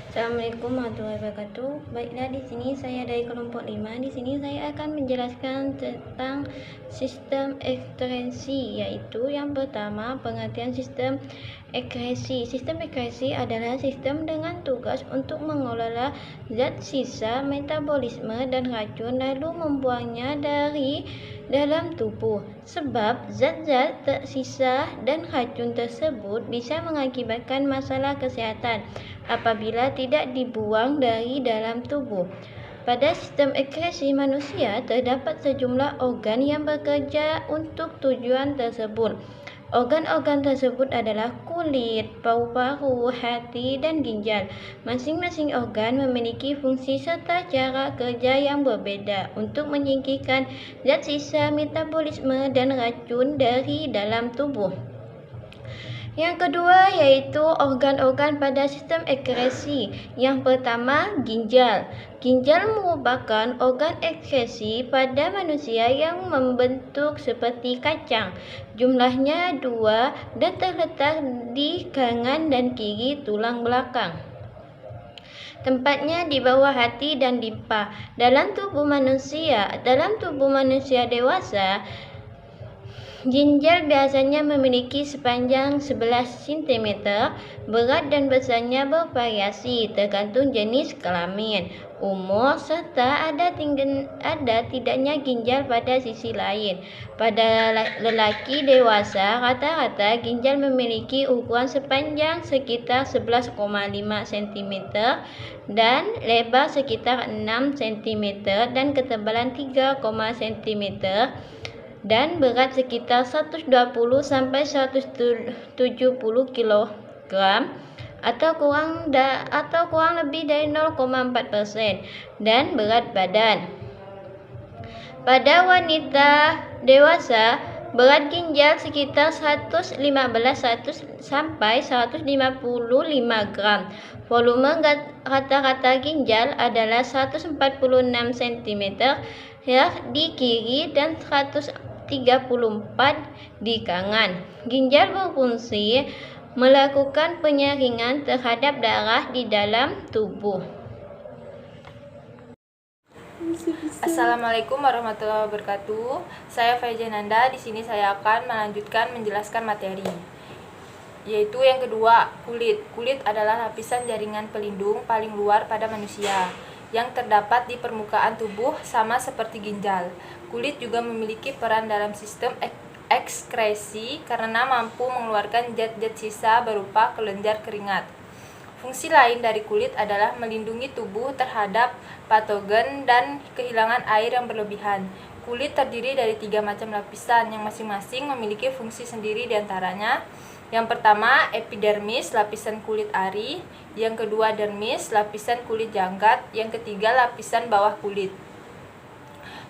Assalamualaikum warahmatullahi wabarakatuh. Baiklah, di sini saya dari kelompok 5. Di sini saya akan menjelaskan tentang sistem ekstresi, yaitu yang pertama, pengertian sistem ekresi. Sistem ekresi adalah sistem dengan tugas untuk mengelola zat sisa metabolisme dan racun lalu membuangnya dari dalam tubuh. Sebab zat-zat tersisa dan racun tersebut bisa mengakibatkan masalah kesehatan apabila tidak dibuang dari dalam tubuh. Pada sistem ekresi manusia terdapat sejumlah organ yang bekerja untuk tujuan tersebut. Organ-organ tersebut adalah kulit, paru-paru, hati, dan ginjal. Masing-masing organ memiliki fungsi serta cara kerja yang berbeda untuk menyingkirkan zat sisa metabolisme dan racun dari dalam tubuh. Yang kedua yaitu organ-organ pada sistem ekresi. Yang pertama, ginjal. Ginjal merupakan organ ekresi pada manusia yang membentuk seperti kacang. Jumlahnya 2 dan terletak di kanan dan kiri tulang belakang. Tempatnya di bawah hati dan limpa. Dalam tubuh manusia dewasa, ginjal biasanya memiliki sepanjang 11 cm, berat dan besarnya bervariasi tergantung jenis kelamin, umur, serta ada tidaknya ginjal pada sisi lain. Pada lelaki dewasa, rata-rata ginjal memiliki ukuran sepanjang sekitar 11,5 cm dan lebar sekitar 6 cm dan ketebalan 3, cm dan berat sekitar 120 sampai 170 kg atau kurang lebih dari 0,4% dan berat badan. Pada wanita dewasa, berat ginjal sekitar 115 sampai 155 gram. Volume rata-rata ginjal adalah 146 cm ya di kiri dan 134 di kanan. Ginjal berfungsi melakukan penyaringan terhadap darah di dalam tubuh. Assalamualaikum warahmatullahi wabarakatuh. Saya Faijananda. Di sini saya akan menjelaskan materi, yaitu yang kedua, kulit. Kulit adalah lapisan jaringan pelindung paling luar pada manusia yang terdapat di permukaan tubuh sama seperti ginjal. Kulit juga memiliki peran dalam sistem ekskresi karena mampu mengeluarkan zat-zat sisa berupa kelenjar keringat. Fungsi lain dari kulit adalah melindungi tubuh terhadap patogen dan kehilangan air yang berlebihan. Kulit terdiri dari 3 macam lapisan yang masing-masing memiliki fungsi sendiri diantaranya. Yang pertama, epidermis, lapisan kulit ari. Yang kedua, dermis, lapisan kulit janggat. Yang ketiga, lapisan bawah kulit.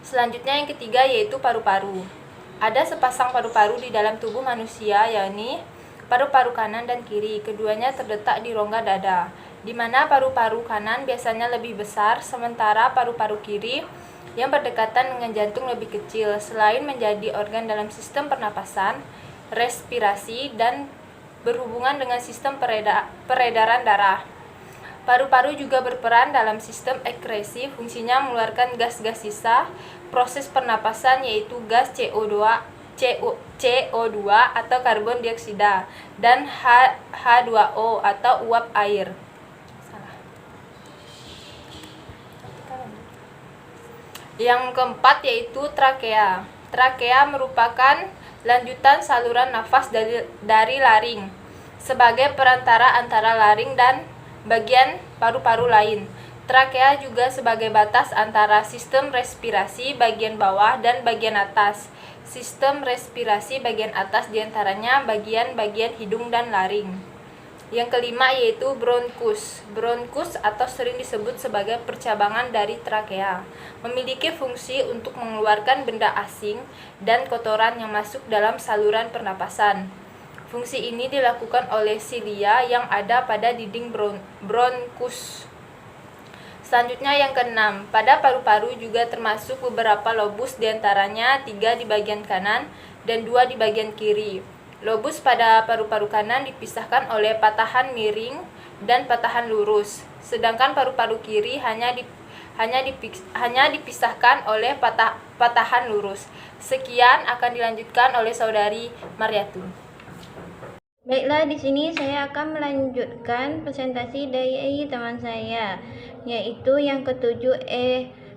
Selanjutnya yang ketiga yaitu paru-paru. Ada sepasang paru-paru di dalam tubuh manusia, yakni paru-paru kanan dan kiri. Keduanya terletak di rongga dada, di mana paru-paru kanan biasanya lebih besar, sementara paru-paru kiri yang berdekatan dengan jantung lebih kecil. Selain menjadi organ dalam sistem pernapasan, respirasi, dan berhubungan dengan sistem peredaran darah, paru-paru juga berperan dalam sistem ekresi. Fungsinya mengeluarkan gas-gas sisa proses pernapasan, yaitu gas CO2 atau karbon dioksida dan H2O atau uap air. Yang keempat yaitu trakea. Trakea merupakan lanjutan saluran nafas dari laring sebagai perantara antara laring dan bagian paru-paru lain. Trakea juga sebagai batas antara sistem respirasi bagian bawah dan bagian atas. Sistem respirasi bagian atas diantaranya bagian-bagian hidung dan laring. Yang kelima yaitu bronkus. Bronkus atau sering disebut sebagai percabangan dari trakea, memiliki fungsi untuk mengeluarkan benda asing dan kotoran yang masuk dalam saluran pernapasan. Fungsi ini dilakukan oleh silia yang ada pada dinding bronkus. Selanjutnya yang keenam, pada paru-paru juga termasuk beberapa lobus, diantaranya 3 di bagian kanan dan 2 di bagian kiri. Lobus pada paru-paru kanan dipisahkan oleh patahan miring dan patahan lurus, sedangkan paru-paru kiri hanya dipisahkan oleh patahan lurus. Sekian akan dilanjutkan oleh Saudari Maryatun. Baiklah, di sini saya akan melanjutkan presentasi dari teman saya, yaitu yang ketujuh,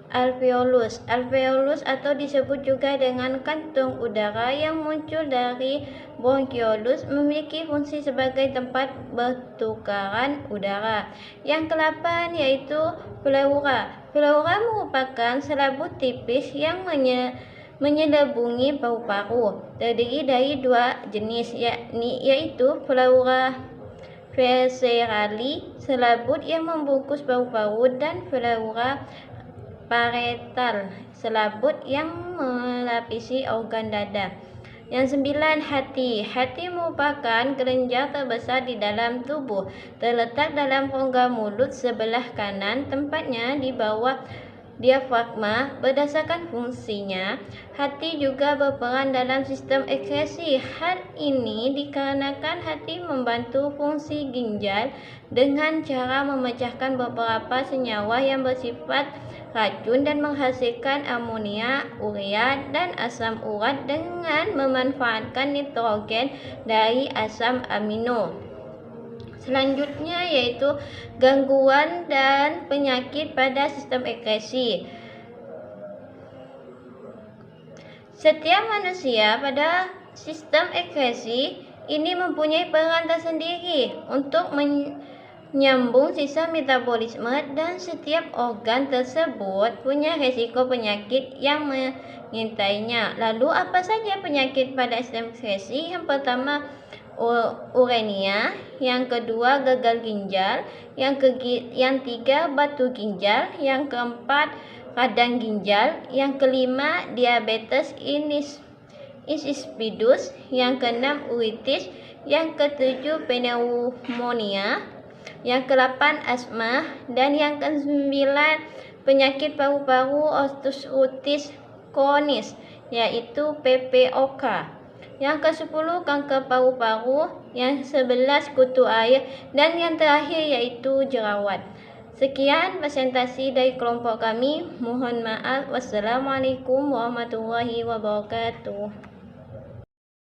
alveolus. Alveolus atau disebut juga dengan kantung udara yang muncul dari bronchiolus memiliki fungsi sebagai tempat bertukaran udara. Yang ke-8 yaitu pleura. Pleura merupakan selaput tipis yang menyelubungi paru-paru. Terdiri dari dua jenis, yaitu pleura viscerali, selaput yang membungkus paru-paru, dan pleura parietal, selaput yang melapisi organ dada. Yang 9, hati. Hati merupakan kelenjar terbesar di dalam tubuh, terletak dalam rongga mulut sebelah kanan, tempatnya di bawah diafragma. Berdasarkan fungsinya, hati juga berperan dalam sistem ekskresi. Hal ini dikarenakan hati membantu fungsi ginjal dengan cara memecahkan beberapa senyawa yang bersifat racun dan menghasilkan amonia, urea, dan asam urat dengan memanfaatkan nitrogen dari asam amino. Selanjutnya yaitu gangguan dan penyakit pada sistem ekskresi. Setiap manusia pada sistem ekskresi ini mempunyai peran tersendiri untuk menyambung sistem metabolisme, dan setiap organ tersebut punya risiko penyakit yang mengintainya. Lalu apa saja penyakit pada sistem ekskresi? Yang pertama, uremia, yang kedua gagal ginjal, yang ketiga batu ginjal, yang keempat radang ginjal, yang kelima diabetes insipidus, yang keenam uritis, yang ketujuh pneumonia, yang ke-8 asma, dan yang ke-9 penyakit paru-paru obstruktif kronis, yaitu PPOK. Yang ke-10 kanker paru-paru, yang 11 kutu air, dan yang terakhir yaitu jerawat. Sekian presentasi dari kelompok kami. Mohon maaf. Wassalamualaikum warahmatullahi wabarakatuh.